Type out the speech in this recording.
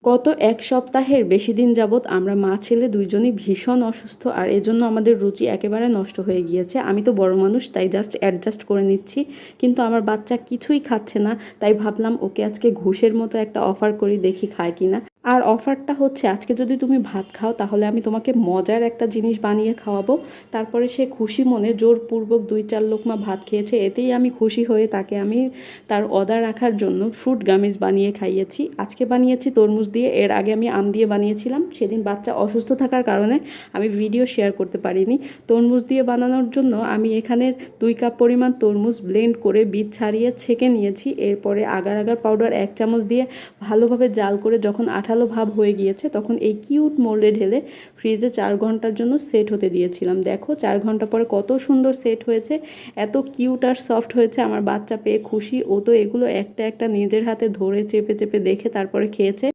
গত ১ সপ্তাহের বেশি দিন যাবৎ আমরা মা ছেলে দুইজনই ভীষণ অসুস্থ, আর এজন্য আমাদের রুচি একেবারে নষ্ট হয়ে গিয়েছে। আমি তো বড় মানুষ, তাই জাস্ট অ্যাডজাস্ট করে নিচ্ছি, কিন্তু আমার বাচ্চা কিছুই খাচ্ছে না। তাই ভাবলাম ওকে আজকে ঘুষের মতো একটা অফার করি, দেখি খায় কিনা। আর অফারটা হচ্ছে, আজকে যদি তুমি ভাত খাও তাহলে আমি তোমাকে মজার একটা জিনিস বানিয়ে খাওয়াবো। তারপরে সে খুশি মনে জোরপূর্বক ২-৪ লোকমা ভাত খেয়েছে, এতেই আমি খুশি হয়ে তাকে আমি তার অদা রাখার জন্য ফ্রুট গামিজ বানিয়ে খাইয়েছি। আজকে বানিয়েছি তরমুজ দিয়ে, এর আগে আমি আম দিয়ে বানিয়েছিলাম। সেদিন বাচ্চা অসুস্থ থাকার কারণে আমি ভিডিও শেয়ার করতে পারিনি। তরমুজ দিয়ে বানানোর জন্য আমি এখানে ২ কাপ পরিমাণ তরমুজ ব্লেন্ড করে বীজ ছাড়িয়ে ছেঁকে নিয়েছি। এরপরে আগার আগার পাউডার ১ চামচ দিয়ে ভালোভাবে জাল করে যখন আঠালো ভাব হয়ে গিয়েছে, তখন এই কিউট মোল্ডে ঢেলে ফ্রিজে ৪ ঘন্টার জন্য সেট হতে দিয়েছিলাম। দেখো ৪ ঘন্টা পরে কত সুন্দর সেট হয়েছে, এত কিউট আর সফট হয়েছে। আমার বাচ্চা পেয়ে খুশি, ও তো এগুলো একটা একটা নিজের হাতে ধরে চেপে চেপে দেখে তারপরে খেয়েছে।